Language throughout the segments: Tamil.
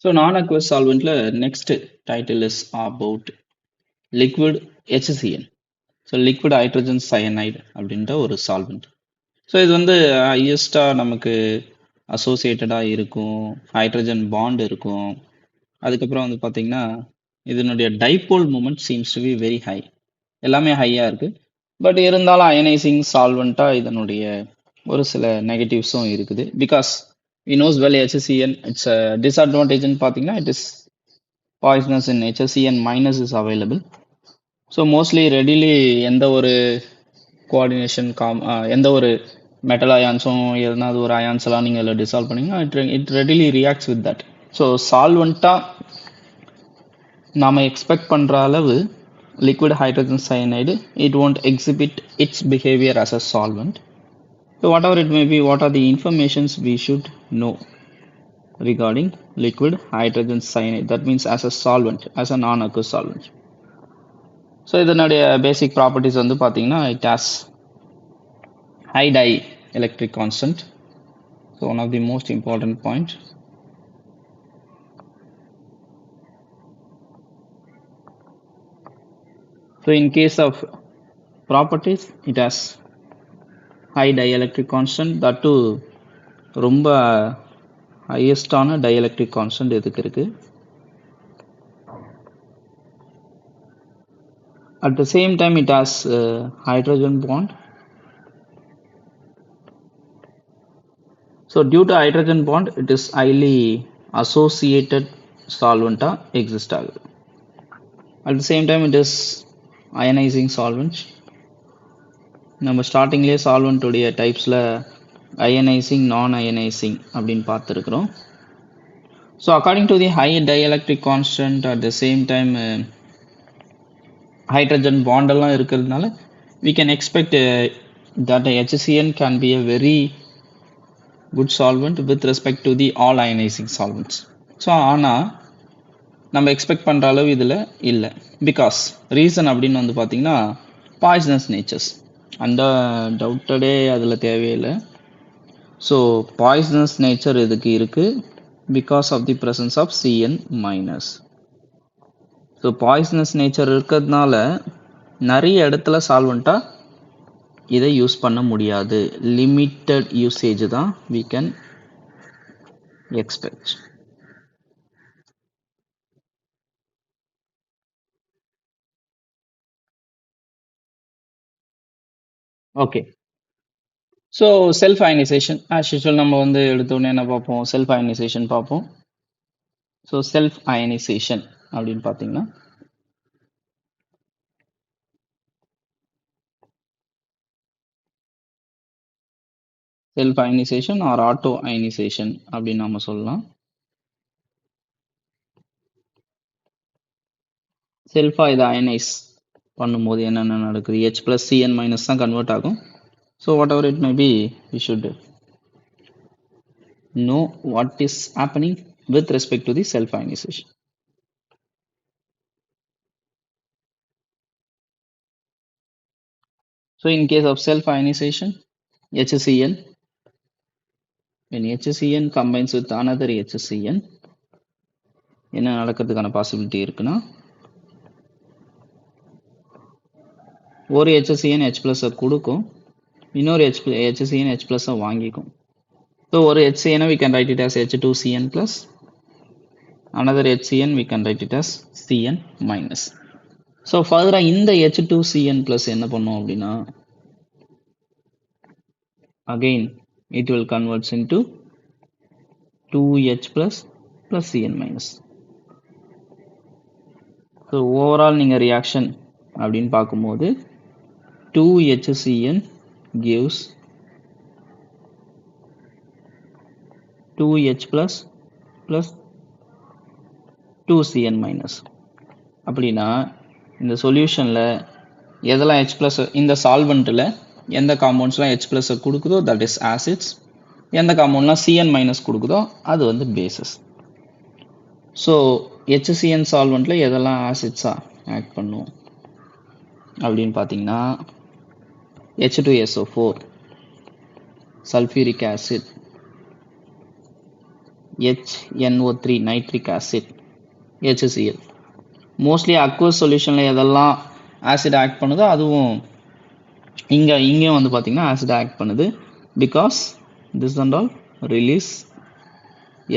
So non-aqueous solventல next title is about liquid HCl. So liquid hydrogen cyanide அப்படின்ற ஒரு சால்வெண்ட். ஸோ இது வந்து ஹையஸ்டாக நமக்கு அசோசியேட்டடாக இருக்கும், ஹைட்ரஜன் பாண்ட் இருக்கும். அதுக்கப்புறம் வந்து பார்த்தீங்கன்னா இதனுடைய dipole moment seems to be very high. எல்லாமே ஹையாக இருக்குது. பட் இருந்தாலும் அயனைசிங் சால்வெண்ட்டாக இதனுடைய ஒரு சில நெகட்டிவ்ஸும் இருக்குது. Because we knows well HCl its டிஸ்அட்வான்டேஜ்னு பார்த்தீங்கன்னா it is poisonous in nature. Cn minus is available. So mostly readily எந்த ஒரு கோஆர்டினேஷன் எந்த ஒரு மெட்டல் அயான்ஸும் எதனாவது ஒரு அயான்ஸ் எல்லாம் நீங்கள் இதில் டிசால்வ் பண்ணிங்கன்னா it readily reacts with that. So சால்வெண்ட்டாக நாம் எக்ஸ்பெக்ட் பண்ணுற அளவு liquid hydrogen cyanide it won't exhibit its behavior as a solvent. So whatever it may be, what are the informations we should know regarding liquid hydrogen cyanide? That means as a solvent, as a non-aqueous solvent. So இதனுடைய பேசிக் ப்ராப்பர்ட்டிஸ் வந்து பார்த்தீங்கன்னா it has high dielectric constant. So one of the most important point. So in case of properties it has high dielectric constant. That to ரொம்ப ஹையஸ்டான டை எலக்ட்ரிக் கான்ஸ்டன்ட் எதுக்கு இருக்குது. At the same time it has hydrogen bond. So due to hydrogen bond it is highly associated solvent exist ஆகுது. At the same time it is ionizing solvent. நம்ம ஸ்டார்டிங்லேயே சால்வெண்ட் உடைய டைப்ஸில் அயனைசிங் நான் அயனைசிங் அப்படின்னு பார்த்துருக்குறோம். So according to the high dielectric constant at the same time hydrogen பாண்டெல்லாம் இருக்கிறதுனால we can expect that HCl can be a very good solvent with respect to the all ionizing solvents. So ஆனால் நம்ம எக்ஸ்பெக்ட் பண்ணுற அளவு இதில் இல்லை. பிகாஸ் ரீசன் அப்படின்னு வந்து பார்த்தீங்கன்னா பாய்சனஸ் நேச்சர்ஸ். அந்த டவுட்டடே அதில் தேவையில்லை. ஸோ பாய்சனஸ் நேச்சர் இதுக்கு இருக்குது because of the presence of Cn minus. So poisonous nature இருக்கிறதுனால நிறைய இடத்துல சால்வெண்ட்டாக இதை யூஸ் பண்ண முடியாது. லிமிட்டட் யூசேஜ் தான் we can expect. Okay. So self ionization as usual நம்ம வந்து எடுத்தோடனே என்ன பார்ப்போம், செல்ஃப் அயனைசேஷன் பார்ப்போம். ஸோ செல்ஃப் அயனைசேஷன் அப்படின்னு பார்த்தீங்கன்னா self ionization or auto ionization அப்படின்னு நம்ம சொல்லலாம். செல்ஃபாக இதை அயனைஸ் பண்ணும்போது என்னென்ன நடக்குது, H + Cn மைனஸ் தான் கன்வெர்ட் ஆகும். So what ever it may P V should know what is happening with respect to the self ionization. So in case of self ionization, HCl, when HCl combines with another HCl, என்ன நடக்கிறதுக்கான பாசிபிலிட்டி இருக்குன்னா ஒரு HCl H+ கொடுக்கும், இன்னொரு HCl H+ வாங்கிக்கும். ஸோ ஒரு HCl we can write it as H2Cn plus, another HCl we can write it as Cn minus. So ஃபர்தராக இந்த H2Cn plus என்ன பண்ணும் அப்படின்னா again it will converts into 2H plus Cn minus. So overall நீங்கள் ரியாக்ஷன் அப்படின்னு பார்க்கும்போது 2HCl gives 2H plus 2Cn minus. அப்படின்னா இந்த சொல்யூஷனில் எதெல்லாம் H+, இந்த சால்வெண்ட்டில் எந்த காம்பவுண்ட்ஸ்லாம் H+ கொடுக்குதோ தட் இஸ் ஆசிட்ஸ், எந்த காம்பவுண்ட்லாம் Cn மைனஸ் கொடுக்குதோ அது வந்து பேசஸ். ஸோ HCl சால்வெண்ட்டில் எதெல்லாம் ஆசிட்ஸாக ஆக்ட் பண்ணும் அப்படின்னு பார்த்தீங்கன்னா H2SO4, sulphuric acid, HNO3 nitric acid HCl. Mostly aqueous சொல்யூஷனில் எதெல்லாம் ஆசிட் ஆக்ட் பண்ணுதோ அதுவும் இங்கேயும் வந்து பார்த்தீங்கன்னா ஆசிட் ஆக்ட் பண்ணுது. Because this and all release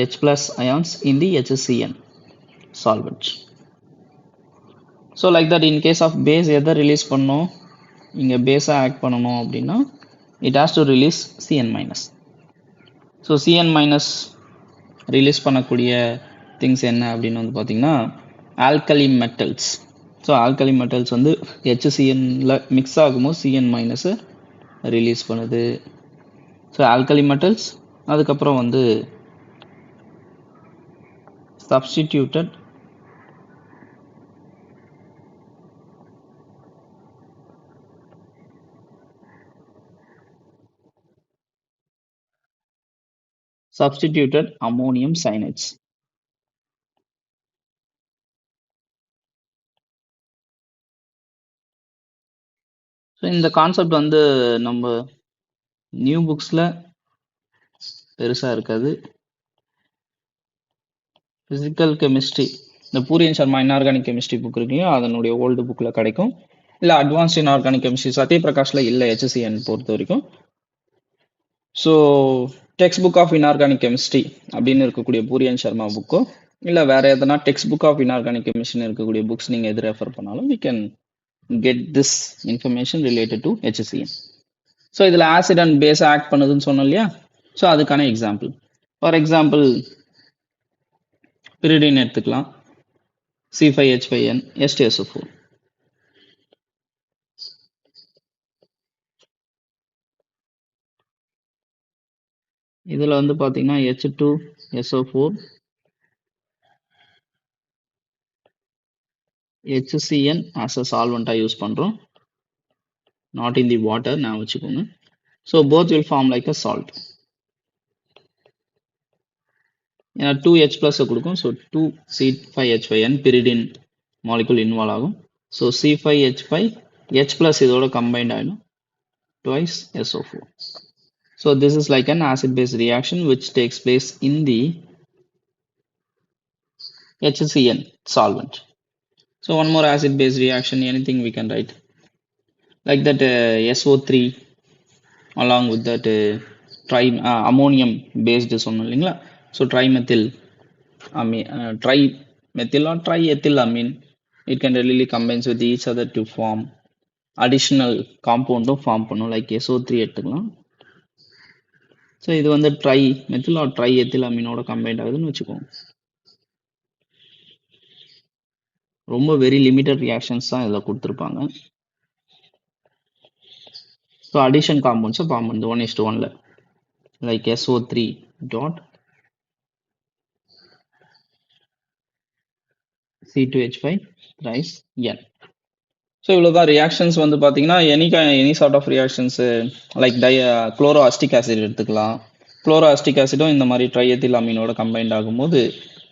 H plus ions in the HCN solvent. So like that, in case of base எதை ரிலீஸ் பண்ணோம், இங்கே பேஸாக ஆக்ட் பண்ணணும் அப்படின்னா it has to release Cn minus. So Cn minus release பண்ணக்கூடிய திங்ஸ் என்ன அப்படின்னு வந்து பார்த்தீங்கன்னா alkali metals. So alkali metals வந்து HCnல மிக்ஸ் ஆகும்போது Cn மைனஸை ரிலீஸ் பண்ணுது. ஸோ ஆல்கலி மெட்டல்ஸ், அதுக்கப்புறம் வந்து substituted ammonium cyanides. ஸோ இந்த கான்செப்ட் வந்து நம்ம நியூ புக்ஸில் பெருசாக இருக்காது. ஃபிசிக்கல் கெமிஸ்ட்ரி, இந்த Boolean Sharma inorganic chemistry book இருக்கு இல்லையா, அதனுடைய ஓல்டு புக்கில் கிடைக்கும். இல்லை அட்வான்ஸ்ட் இன்ஆர்கானிக் கெமிஸ்ட்ரி சத்யபிரகாஷில் இல்லை HCN பொறுத்த வரைக்கும். So text book of inorganic chemistry அப்படின்னு இருக்கக்கூடிய பூரியன் சர்மா புக்கோ இல்லை வேறு எதனா டெக்ஸ்ட் புக் ஆஃப் இன்ஆர்கானிக் கெமிஸ்ட்ரின்னு இருக்கக்கூடிய புக்ஸ் நீங்கள் எது ரெஃபர் பண்ணாலும் we can get this information related to HCN. So இதில் ஆசிட் அண்ட் பேஸ் ஆக்ட் பண்ணுதுன்னு சொன்னோம் இல்லையா, ஸோ அதுக்கான எக்ஸாம்பிள். ஃபார் எக்ஸாம்பிள் பிரிடின் எடுத்துக்கலாம். C5H5N H2SO4. இதில் வந்து பார்த்தீங்கன்னா H2SO4 HCN as a solvent use பண்ணுறோம், நாட் இன் தி வாட்டர் நான் வச்சுக்கோங்க. So both will form like a salt. ஏன்னா 2H ப்ளஸ் கொடுக்கும். ஸோ 2C5H5N பிரிடின் மாலிகுல் இன்வால்வ் ஆகும். ஸோ C5H5 H ப்ளஸ் இதோட கம்பைன்ட் ஆகிடும், twice SO4. So this is like an acid base reaction which takes place in the HCN solvent. So one more acid base reaction, anything we can write like that. SO3 along with that ammonium based சொன்னோம் இல்லைங்களா. So trimethyl amine, trimethyl or triethyl amine, it can really combines with each other to form additional compound form பண்ணும், like SO3 எடுத்துக்கலாம். ஸோ இது வந்து tri methyl or tri ethyl அமீனோட கம்பைண்ட் ஆகுதுன்னு வச்சுக்கோங்க. ரொம்ப வெரி லிமிட்டட் ரியாக்ஷன்ஸ் தான் இதில் கொடுத்துருப்பாங்க. ஸோ அடிஷன் காம்பவுண்ட்ஸை ஃபார்ம் பண்ணுது 1:1ல், like SO3 dot C2H5 thrice N. So இவ்வளோதான் ரியாக்ஷன்ஸ் வந்து பார்த்தீங்கன்னா any sort of reactions like chloro acetic acid எடுத்துக்கலாம். குளோரோ அஸ்டிக் ஆசிடும் இந்த மாதிரி ட்ரைஎத்தில் அமீனோட கம்பைண்ட் ஆகும்போது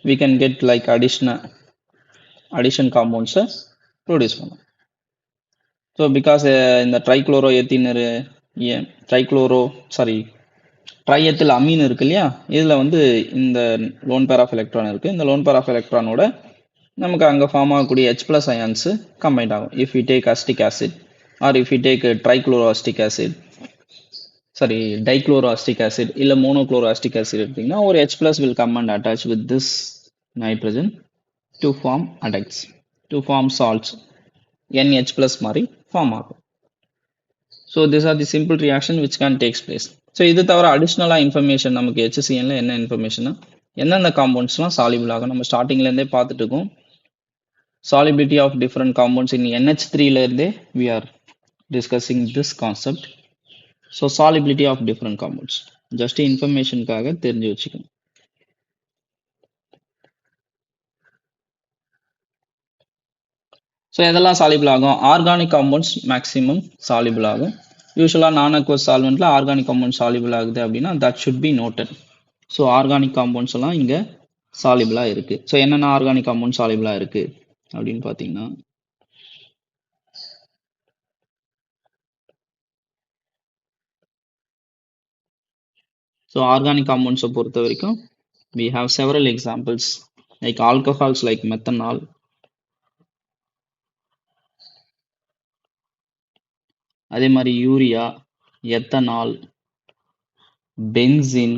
we can get like addition compounds produce பண்ணும். ஸோ பிகாஸ் இந்த ட்ரைக்ளோரோ ட்ரைஎத்தில் அமீன் இருக்கு இல்லையா, இதில் வந்து இந்த லோன் பேர் ஆஃப் எலக்ட்ரான் இருக்குது. இந்த லோன் பேர் ஆஃப் எலக்ட்ரானோட நமக்கு அங்கே ஃபார்ம் ஆகக்கூடிய H ப்ளஸ் அயான்ஸு கம்பைண்ட் ஆகும். If you take acetic acid or if you take trichloro acetic acid, dichloro acetic acid இல்லை மோனோக்ளோரோ அஸ்டிக் ஆசிட் எடுத்திங்கன்னா ஒரு H plus will come and attach with this nitrogen to form adducts, to form salts, NH plus மாதிரி ஃபார்ம் ஆகும். So this are the simple reaction which can takes place. ஸோ இது தவிர அடிஷ்னலாக இன்ஃபர்மேஷன் நமக்கு HCNல என்ன இன்ஃபர்மேஷன்னா, எந்தெந்த காம்பவுண்ட்ஸ்லாம் சாலிபிள் ஆகும் நம்ம ஸ்டார்டிங்லேருந்தே பார்த்துட்டு இருக்கோம். Solubility of different compounds in NH3 lerinde we are discussing this concept. So solubility of different compounds just information காக தெரிஞ்சு வச்சுக்கணும். ஸோ எதெல்லாம் சாலிபிள் ஆகும், ஆர்கானிக் காம்பவுண்ட்ஸ் மேக்ஸிமம் சாலிபிள் ஆகும். யூஸ்வலாக நான் அக்வஸ் சால்வெண்ட்டில் ஆர்கானிக் காம்பவுண்ட் சாலிபிள் ஆகுது அப்படின்னா that should be noted. So organic compounds எல்லாம் இங்கே சாலிபிளாக இருக்குது. ஸோ என்னென்ன ஆர்கானிக் காம்பவுண்ட் சாலிபிளாக இருக்குது அப்படின்னு பார்த்தீங்கன்னா, ஸோ ஆர்கானிக் காம்பவுண்ட்ஸை பொறுத்த வரைக்கும் We have several examples like alcohols like methanol, அதே மாதிரி யூரியா, எத்தனால், பென்சின்,